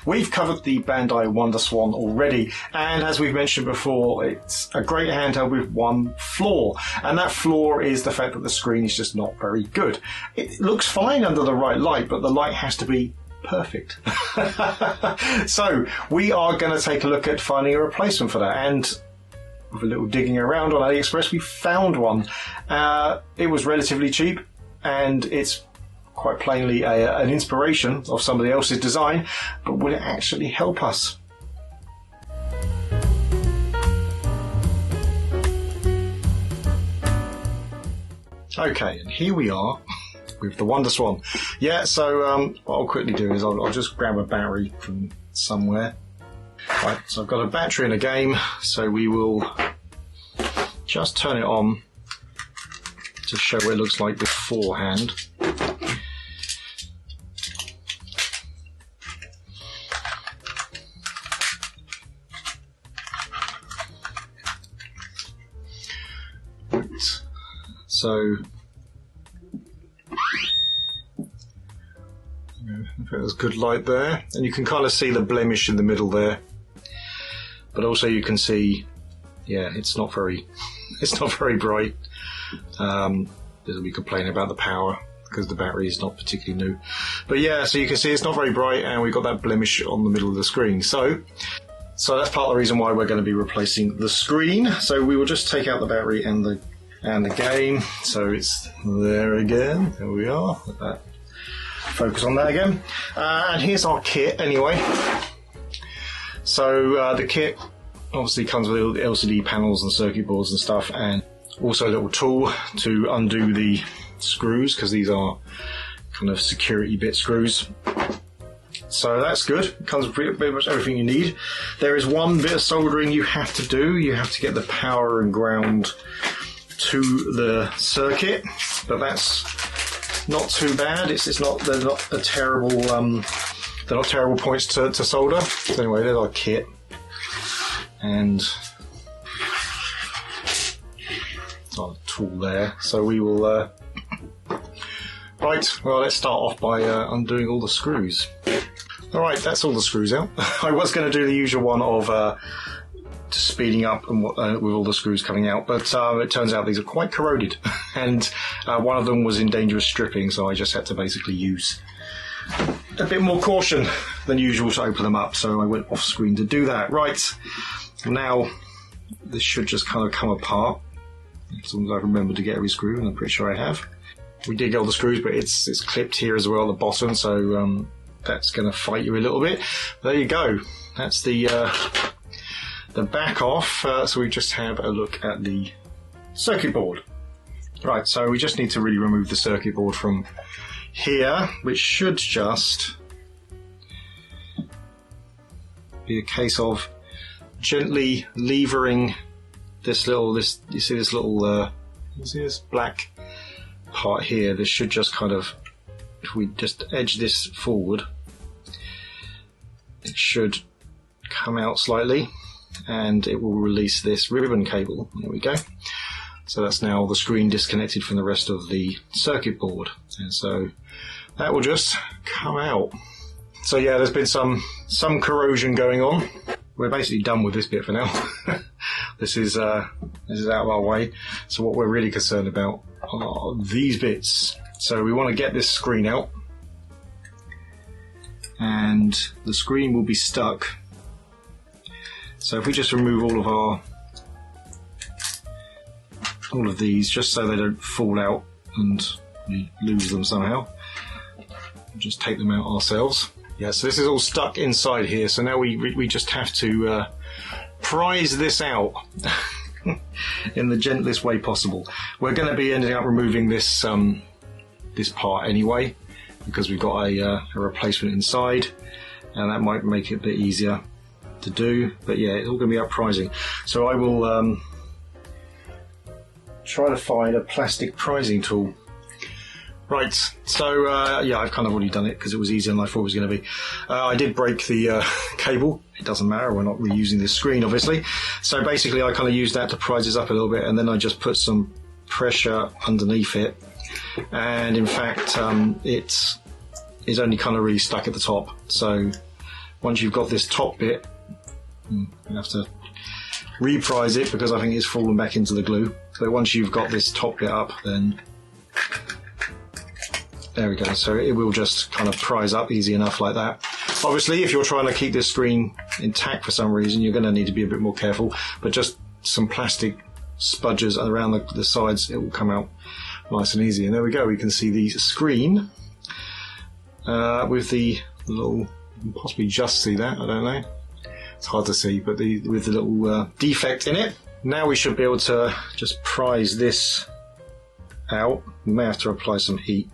We've covered the Bandai Wonderswan already, and as we've mentioned before, it's a great handheld with one flaw, and that flaw is the fact that the screen is just not very good. It looks fine under the right light, but the light has to be perfect. So we are going to take a look at finding a replacement for that, and with a little digging around on AliExpress, we found one. It was relatively cheap, and it's quite plainly an inspiration of somebody else's design, but will it actually help us? Okay, and here we are with the Wonderswan. Yeah, so what I'll quickly do is I'll just grab a battery from somewhere. Right, so I've got a battery in a game, so we will just turn it on to show what it looks like beforehand. So, there's good light there, and you can kind of see the blemish in the middle there. But also you can see, yeah, it's not very bright. There'll be complaining about the power because the battery is not particularly new. But yeah, so you can see it's not very bright, and we've got that blemish on the middle of the screen. So that's part of the reason why we're going to be replacing the screen. So we will just take out the battery and the game. So it's there again. There we are. Let that focus on that again. And here's our kit anyway. So the kit obviously comes with LCD panels and circuit boards and stuff, and also a little tool to undo the screws, because these are kind of security bit screws. So that's good. It comes with pretty much everything you need. There is one bit of soldering you have to do. You have to get the power and ground to the circuit, but that's not too bad. They're not a terrible they're not terrible points to solder. So anyway, there's our kit, and our tool there. So we will right, well, let's start off by undoing all the screws. Alright, that's all the screws out. I was going to do the usual one of just speeding up and with all the screws coming out, but it turns out these are quite corroded, and one of them was in danger of stripping, so I just had to basically use a bit more caution than usual to open them up, so I went off screen to do that. Right, now this should just kind of come apart, as long as I remember to get every screw, and I'm pretty sure I have. We did get all the screws, but it's clipped here as well at the bottom, so that's going to fight you a little bit. There you go, that's the back off. So we just have a look at the circuit board. Right, so we just need to really remove the circuit board from here, which should just be a case of gently levering this little, you see this little, you see this black part here? This should just kind of, if we just edge this forward, it should come out slightly, and it will release this ribbon cable. There we go. So that's now the screen disconnected from the rest of the circuit board, and so that will just come out. So yeah, there's been some corrosion going on. We're basically done with this bit for now. This is out of our way. So what we're really concerned about are these bits. So we want to get this screen out, and the screen will be stuck. So if we just remove all of these, just so they don't fall out and we lose them somehow, just take them out ourselves. Yeah, so this is all stuck inside here, so now we just have to prise this out in the gentlest way possible. We're going to be ending up removing this this part anyway, because we've got a replacement inside, and that might make it a bit easier to do. But yeah, it's all going to be uprising. So I will try to find a plastic prising tool. Right, so yeah, I've kind of already done it because it was easier than I thought it was going to be. I did break the cable. It doesn't matter, we're not reusing this screen obviously. So basically I kind of used that to prise this up a little bit, and then I just put some pressure underneath it, and in fact it is only kind of really stuck at the top. So once you've got this top bit, you have to reprise it because I think it's fallen back into the glue. But once you've got this top bit up, then there we go. So it will just kind of prise up easy enough like that. Obviously, if you're trying to keep this screen intact for some reason, you're going to need to be a bit more careful. But just some plastic spudges around the sides, it will come out nice and easy. And there we go. We can see the screen with the little, you can possibly just see that, I don't know. It's hard to see, but with the little defect in it. Now we should be able to just prise this out. We may have to apply some heat.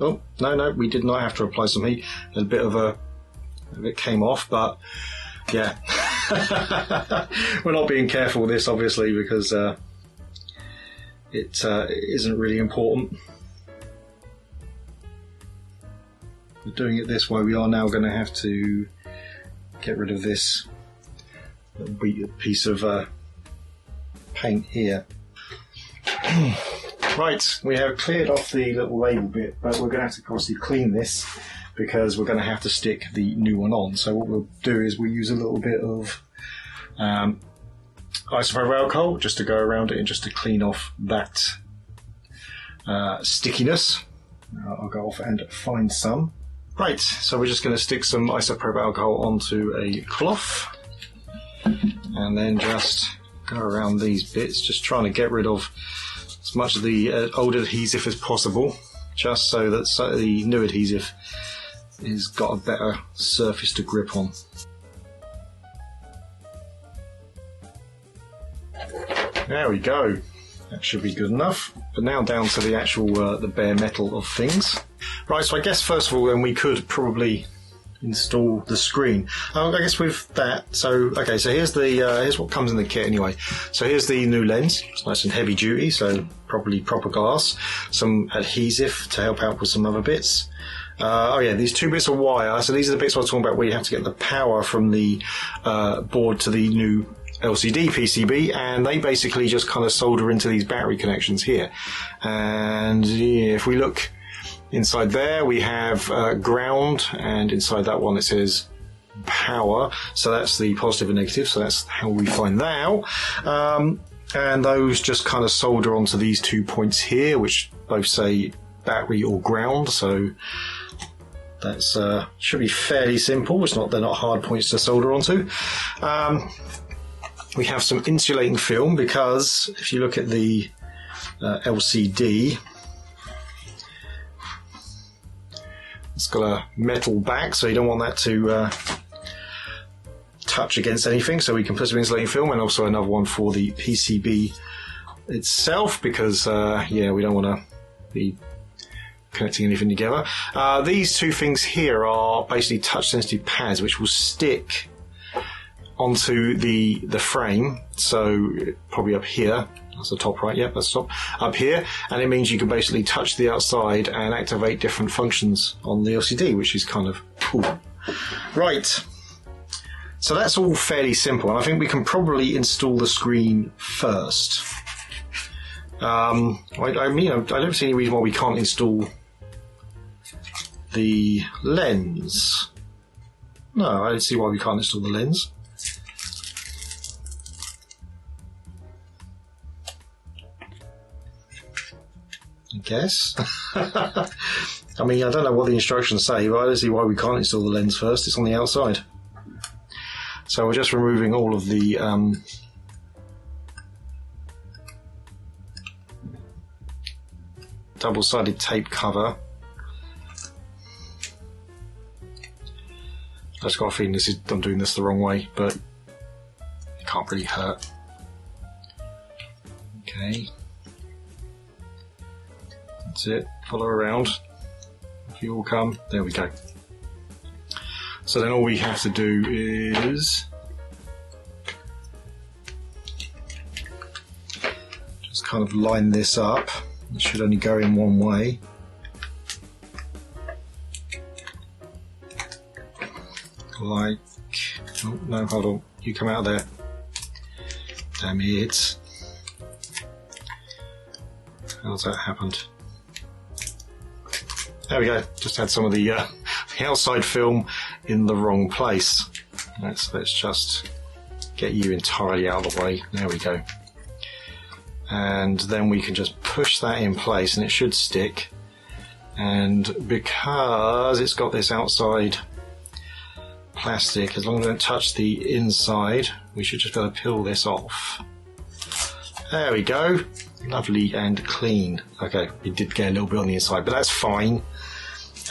Oh, no, we did not have to apply some heat. A bit came off, but yeah. We're not being careful with this, obviously, because it isn't really important. We're doing it this way. We are now going to have to get rid of this little piece of paint here. Right, we have cleared off the little label bit, but we're going to have to obviously clean this because we're going to have to stick the new one on. So what we'll do is we'll use a little bit of isopropyl alcohol just to go around it and just to clean off that stickiness. I'll go off and find some. Right, so we're just going to stick some isopropyl alcohol onto a cloth and then just go around these bits, just trying to get rid of as much of the old adhesive as possible, just so that the new adhesive has got a better surface to grip on. There we go. That should be good enough. But now down to the actual the bare metal of things. Right, so I guess first of all then we could probably install the screen. I guess with that, so okay, so here's what comes in the kit anyway. So here's the new lens. It's nice and heavy duty, so probably proper glass. Some adhesive to help out with some other bits. Oh yeah, these two bits of wire. So these are the bits I was talking about where you have to get the power from the board to the new LCD PCB, and they basically just kind of solder into these battery connections here. And yeah, if we look inside there, we have ground, and inside that one it says power. So that's the positive and negative. So that's how we find that out. And those just kind of solder onto these 2 points here, which both say battery or ground. So that's should be fairly simple. They're not hard points to solder onto. We have some insulating film because if you look at the LCD, it's got a metal back, so you don't want that to touch against anything. So we can put some insulating film, and also another one for the PCB itself because yeah, we don't want to be connecting anything together. These two things here are basically touch sensitive pads which will stick onto the frame, so probably up here. That's the top, right? Yep, that's the top. Up here, and it means you can basically touch the outside and activate different functions on the LCD, which is kind of cool. Right, so that's all fairly simple, and I think we can probably install the screen first. I mean, I don't see any reason why we can't install the lens. No, I don't see why we can't install the lens. I guess. I mean, I don't know what the instructions say, but I don't see why we can't install the lens first. It's on the outside. So we're just removing all of the double-sided tape cover. I just got a feeling I'm doing this the wrong way, but it can't really hurt. Okay. That's it. Follow around. If you all come, there we go. So then all we have to do is just kind of line this up. It should only go in one way. Like, oh no, hold on, you come out of there. Damn it. How's that happened? There we go, just had some of the the outside film in the wrong place. Let's just get you entirely out of the way. There we go. And then we can just push that in place and it should stick. And because it's got this outside plastic, as long as we don't touch the inside, we should just be able to peel this off. There we go. Lovely and clean. Okay, we did get a little bit on the inside, but that's fine.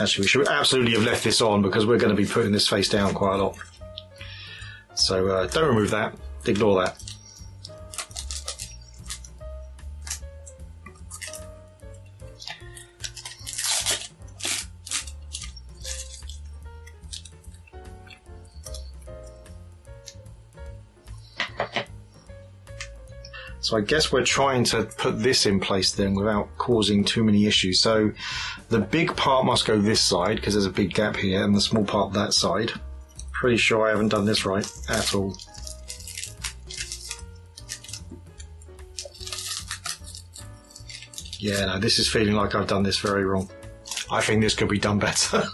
Actually, we should absolutely have left this on because we're going to be putting this face down quite a lot. So don't remove that. Ignore that. So I guess we're trying to put this in place then without causing too many issues. So the big part must go this side because there's a big gap here, and the small part that side. Pretty sure I haven't done this right at all. Yeah, no, this is feeling like I've done this very wrong. I think this could be done better.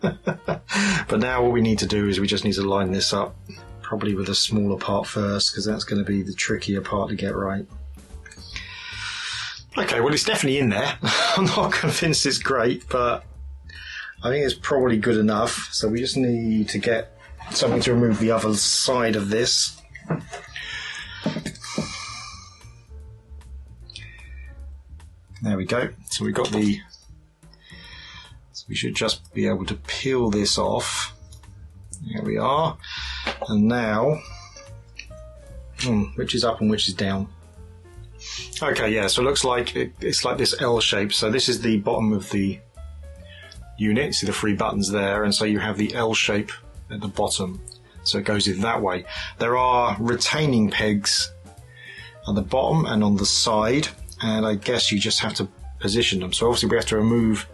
But now what we need to do is we just need to line this up. Probably with a smaller part first, because that's going to be the trickier part to get right. Okay, well, it's definitely in there. I'm not convinced it's great, but I think it's probably good enough. So we just need to get something to remove the other side of this. There we go. So we've got the... So we should just be able to peel this off. There we are. And now, which is up and which is down? Okay, yeah, so it looks like it's like this L shape. So this is the bottom of the unit. See the three buttons there, and so you have the L shape at the bottom. So it goes in that way. There are retaining pegs at the bottom and on the side, and I guess you just have to position them. So obviously we have to remove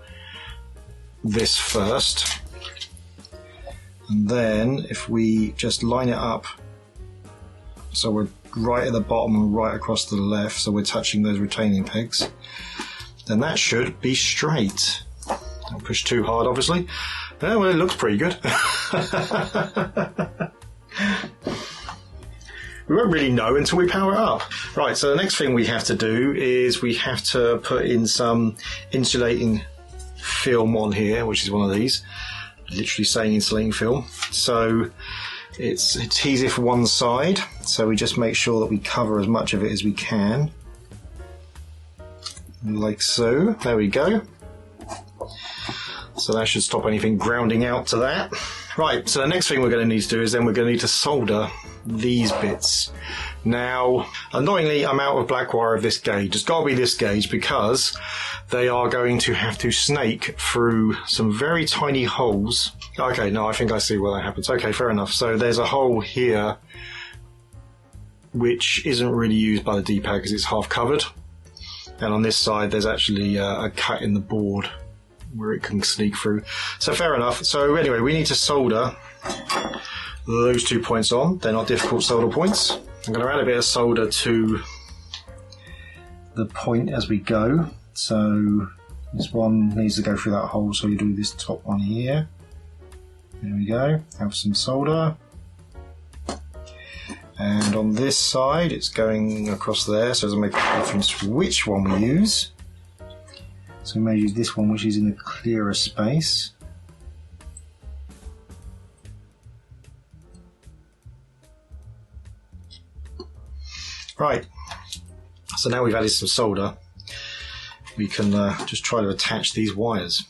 this first. And then if we just line it up, so we're right at the bottom and right across to the left, so we're touching those retaining pegs, then that should be straight. Don't push too hard, obviously. Oh, well, it looks pretty good. We won't really know until we power it up. Right, so the next thing we have to do is we have to put in some insulating film on here, which is one of these. Literally saying insulating film. So it's easy for one side, so we just make sure that we cover as much of it as we can. Like so. There we go. So that should stop anything grounding out to that. Right, so the next thing we're going to need to do is then we're going to need to solder these bits. Now, annoyingly, I'm out of black wire of this gauge. It's got to be this gauge because they are going to have to snake through some very tiny holes. Okay, no, I think I see where that happens. Okay, fair enough. So there's a hole here which isn't really used by the D-pad because it's half covered. And on this side, there's actually a cut in the board where it can sneak through. So fair enough. So anyway, we need to solder those 2 points on. They're not difficult solder points. I'm going to add a bit of solder to the point as we go. So this one needs to go through that hole, so you do this top one here. There we go. Have some solder. And on this side, it's going across there, so it doesn't make a difference which one we use. So we may use this one, which is in the clearer space. Right, so now we've added some solder, we can just try to attach these wires.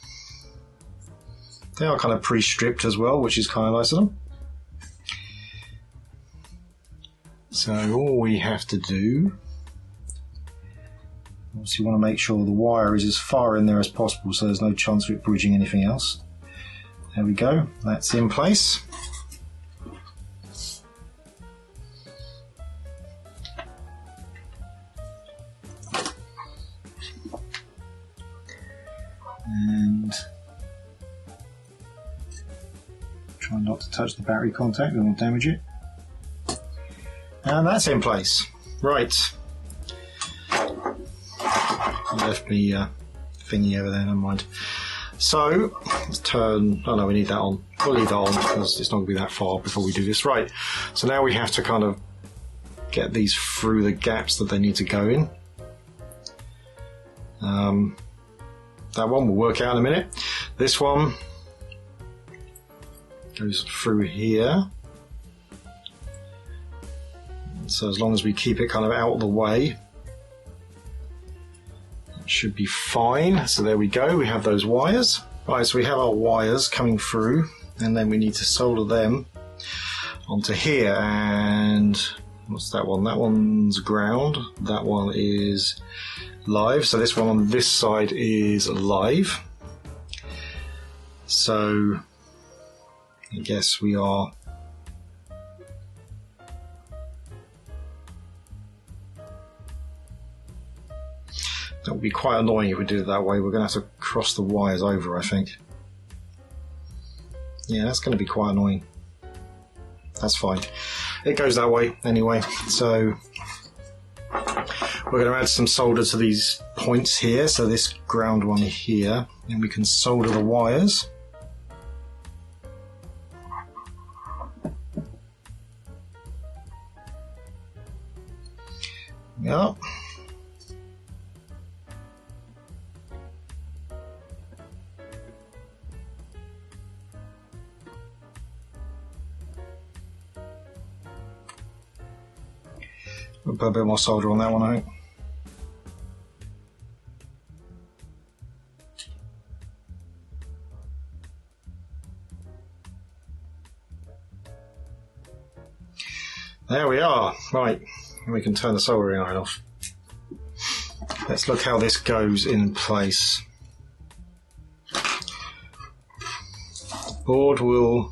They are kind of pre-stripped as well, which is kind of nice of them. So all we have to do, obviously you want to make sure the wire is as far in there as possible so there's no chance of it bridging anything else. There we go, that's in place. And try not to touch the battery contact, we won't damage it. And that's in place. Right. Left me thingy over there, never mind. So let's turn. Oh no, we need that on. We'll leave that on because it's not going to be that far before we do this. Right. So now we have to kind of get these through the gaps that they need to go in. That one will work out in a minute. This one goes through here. So as long as we keep it kind of out of the way, it should be fine. So there we go, we have those wires. Right, so we have our wires coming through, and then we need to solder them onto here. And what's that one? That one's ground, that one is live. So this one on this side is live. So I guess we are that would be quite annoying if we did it that way. We're going to have to cross the wires over, I think. Yeah, that's going to be quite annoying. That's fine. It goes that way anyway. So we're going to add some solder to these points here. So this ground one here, and we can solder the wires. Yep. We'll put a bit more solder on that one, I think. There we are. Right, we can turn the soldering iron off. Let's look how this goes in place. Board will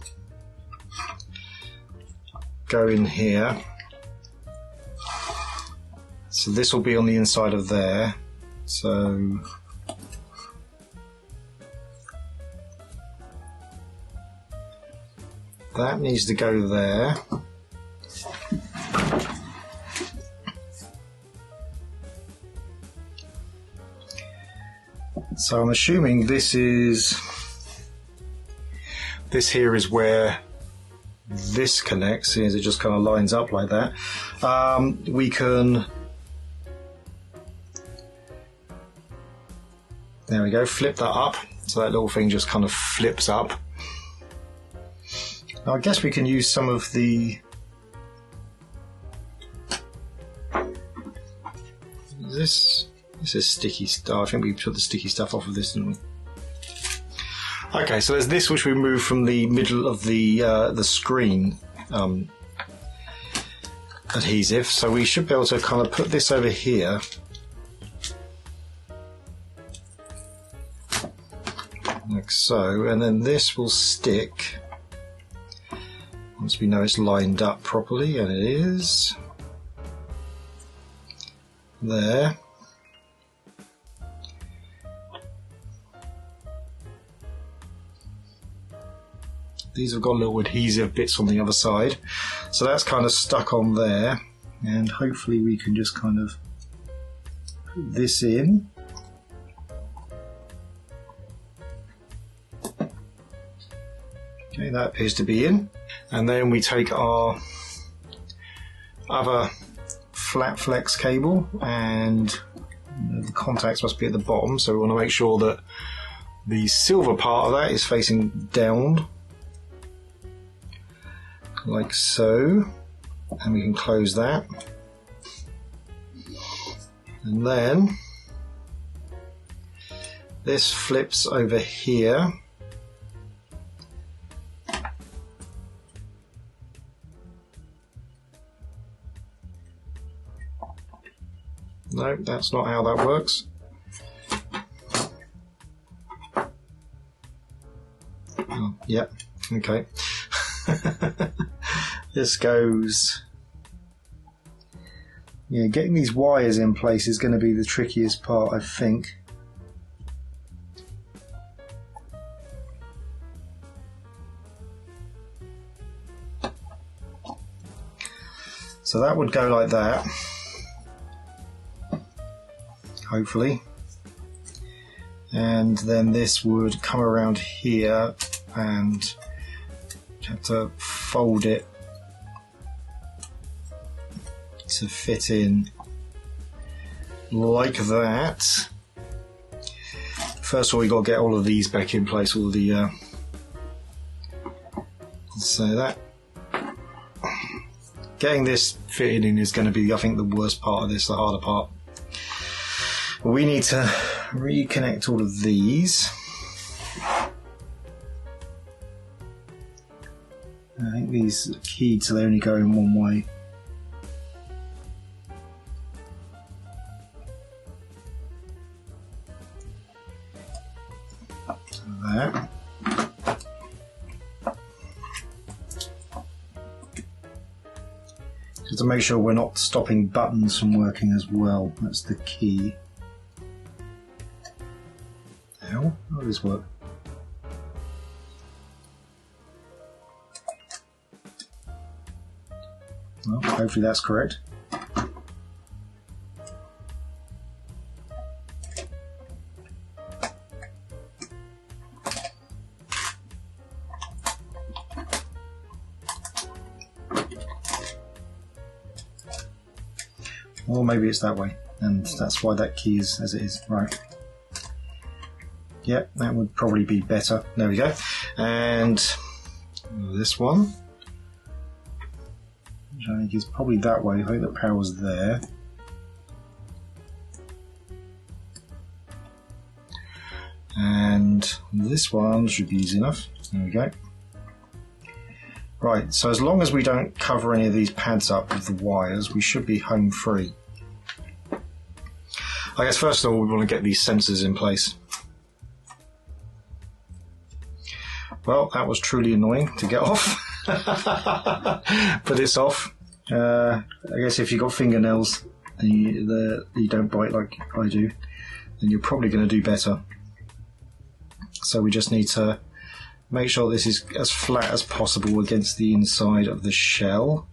go in here. So this will be on the inside of there. So that needs to go there. So I'm assuming this here is where this connects, as it just kind of lines up like that. We can, there we go, flip that up, so that little thing just kind of flips up. Now I guess we can use some of the, this is sticky stuff. I think we took the sticky stuff off of this, didn't we? Okay, so there's this which we moved from the middle of the screen adhesive. So we should be able to kind of put this over here. Like so, and then this will stick once we know it's lined up properly, and it is. There. These have got little adhesive bits on the other side, so that's kind of stuck on there, and hopefully we can just kind of put this in. Okay, that appears to be in, and then we take our other flat flex cable, and the contacts must be at the bottom, so we want to make sure that the silver part of that is facing down, like so, and we can close that. And then this flips over here. No, that's not how that works. Oh, yep, okay. This goes, yeah, getting these wires in place is going to be the trickiest part, I think. So that would go like that, hopefully, and then this would come around here and you have to fold it to fit in like that. First of all, we got to get all of these back in place, all the let's say that. Getting this fitted in is going to be, I think, the worst part of this, the harder part. We need to reconnect all of these. I think these are keyed, so they only go in one way. There. Just to make sure we're not stopping buttons from working as well. That's the key. How does this work? Well, hopefully that's correct. Or maybe it's that way, and that's why that key is as it is. Right. Yep, that would probably be better. There we go. And this one, which I think is probably that way. I think the power's there. And this one should be easy enough. There we go. Right, so as long as we don't cover any of these pads up with the wires, we should be home free. I guess first of all we want to get these sensors in place. Well, that was truly annoying to get off. But it's off. I guess if you've got fingernails and you don't bite like I do, then you're probably going to do better. So we just need to make sure this is as flat as possible against the inside of the shell.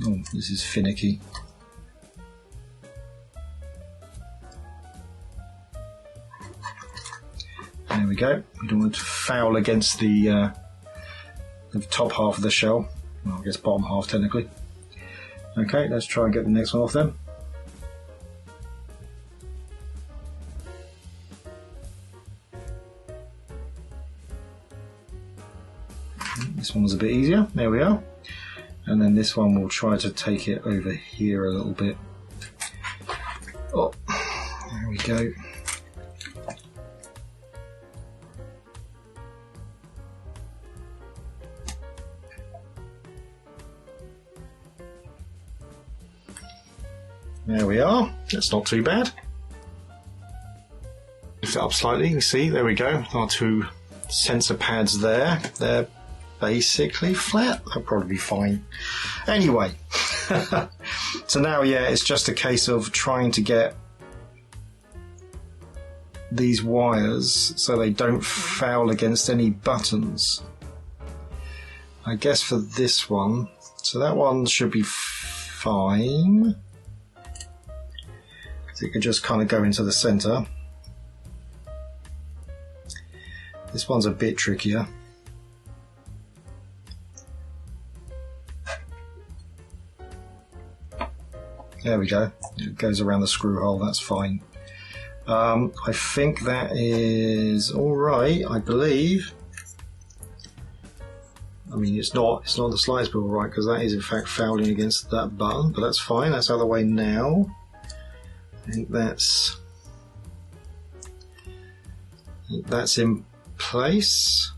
Oh, this is finicky. There we go. We don't want to foul against the top half of the shell. Well, I guess bottom half technically. Okay, let's try and get the next one off then. This one was a bit easier. There we are. And then this one we'll try to take it over here a little bit. Oh, there we go. There we are. That's not too bad. Lift it up slightly. You see, there we go. Our two sensor pads there. They're basically flat. That'll probably be fine. Anyway, so now, yeah, it's just a case of trying to get these wires so they don't foul against any buttons. I guess for this one, so that one should be fine. So it can just kind of go into the center. This one's a bit trickier. There we go. It goes around the screw hole. That's fine. I think that is all right. I believe. I mean, it's not the slightest bit all right because that is in fact fouling against that button, but that's fine. That's out of the way now. I think that's in place.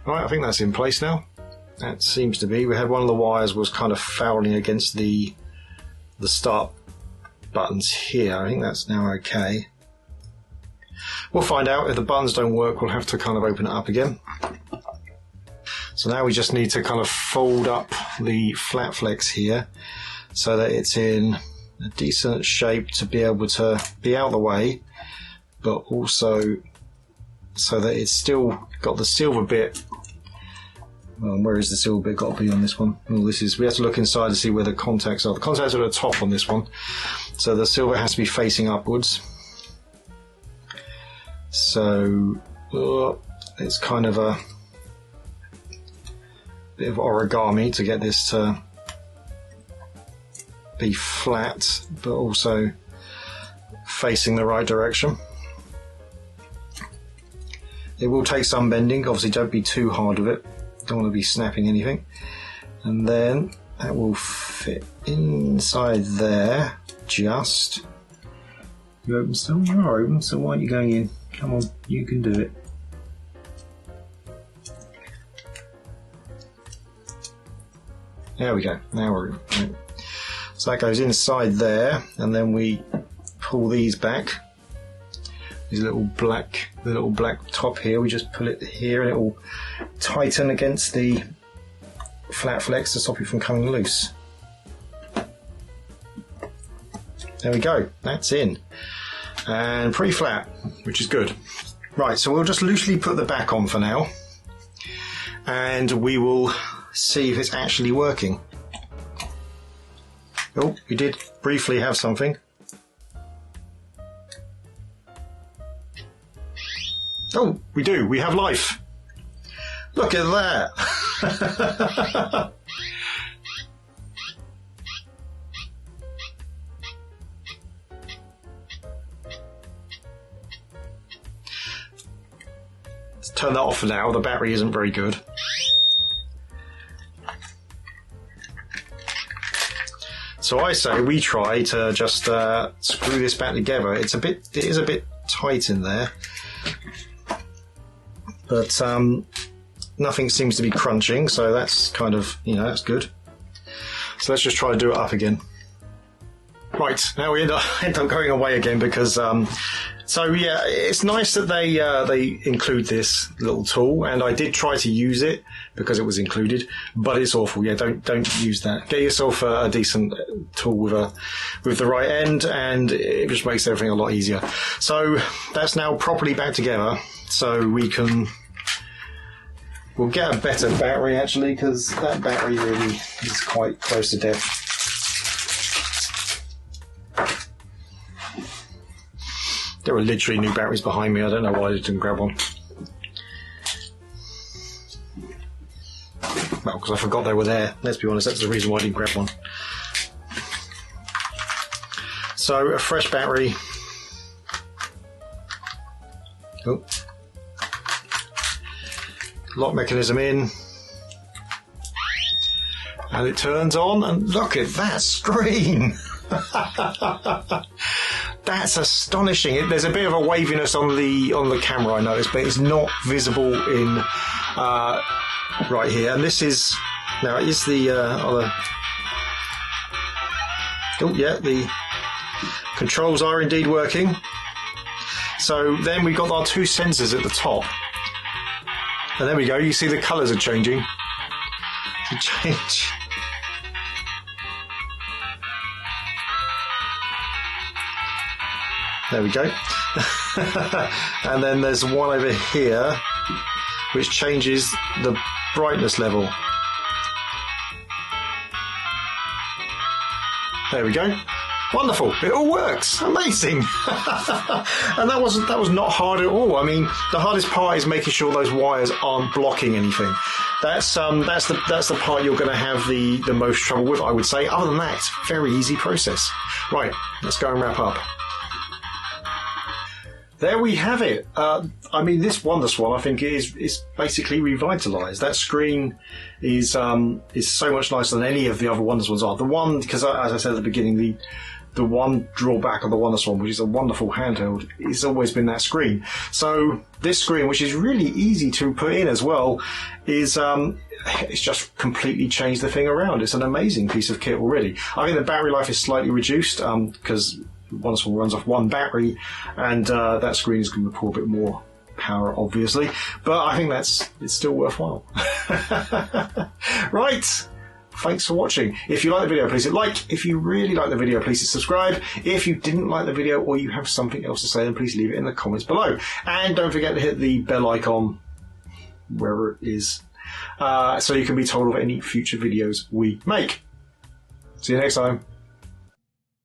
Right, I think that's in place now. That seems to be. We had one of the wires was kind of fouling against the start buttons here. I think that's now okay. We'll find out. If the buttons don't work, we'll have to kind of open it up again. So now we just need to kind of fold up the flat flex here so that it's in a decent shape to be able to be out of the way, but also so that it's still got the silver bit Where is the silver bit got to be on this one? Well, we have to look inside to see where the contacts are. The contacts are at the top on this one, so the silver has to be facing upwards. So it's kind of a bit of origami to get this to be flat, but also facing the right direction. It will take some bending. Obviously, don't be too hard with it. Don't want to be snapping anything. And then that will fit inside there, just. You open still? You are open, so why aren't you going in? Come on, you can do it. There we go. Now we're in. Right. So that goes inside there, and then we pull these back. These the little black top here, we just pull it here and it will tighten against the flat flex to stop it from coming loose. There we go, that's in. And pretty flat, which is good. Right, so we'll just loosely put the back on for now. And we will see if it's actually working. Oh, we did briefly have something. Oh, we do. We have life. Look at that. Let's turn that off for now. The battery isn't very good. So I say we try to just screw this back together. It is a bit tight in there. But nothing seems to be crunching, so that's kind of, that's good. So let's just try to do it up again. Right, now we end up going away again because, so yeah, it's nice that they include this little tool, and I did try to use it because it was included, but it's awful. Yeah, don't use that. Get yourself a decent tool with the right end, and it just makes everything a lot easier. So that's now properly back together. So we'll get a better battery actually, because that battery really is quite close to death. There are literally new batteries behind me. I don't know why I didn't grab one. Well, because I forgot they were there. Let's be honest, that's the reason why I didn't grab one. So a fresh battery. Oh. Lock mechanism in, and it turns on, and look at that screen. That's astonishing. There's a bit of a waviness on the camera, I noticed, but it's not visible in right here. And this is now it is the other. Oh yeah, the controls are indeed working. So then we've got our two sensors at the top. And there we go, you see the colours are changing. Change. There we go. And then there's one over here which changes the brightness level. There we go. Wonderful! It all works. Amazing. And that was not hard at all. I mean, the hardest part is making sure those wires aren't blocking anything. That's the part you're going to have the most trouble with, I would say. Other than that, it's a very easy process. Right, let's go and wrap up. There we have it. I mean, this Wonderswan, I think, is basically revitalised. That screen is so much nicer than any of the other Wonderswans are. The one, because as I said at the beginning, the one drawback of the Wonderswan, which is a wonderful handheld, it's always been that screen. So this screen, which is really easy to put in as well, is it's just completely changed the thing around. It's an amazing piece of kit already. I think the battery life is slightly reduced because Wonderswan runs off one battery, and that screen is going to pull a bit more power, obviously. But I think it's still worthwhile. Right. Thanks for watching. If you like the video, please hit like. If you really like the video, please hit subscribe. If you didn't like the video or you have something else to say, then please leave it in the comments below. And don't forget to hit the bell icon wherever it is. so you can be told of any future videos we make. See you next time.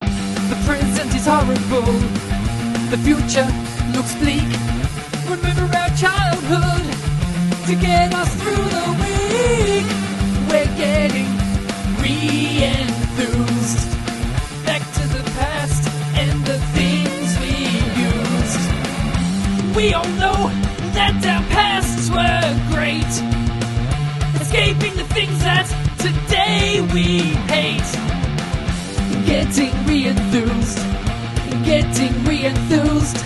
The present is horrible, the future looks bleak. Remember our childhood to get us through the week. We're getting re-enthused, back to the past and the things we used. We all know that our pasts were great, escaping the things that today we hate. Getting re-enthused, getting re-enthused.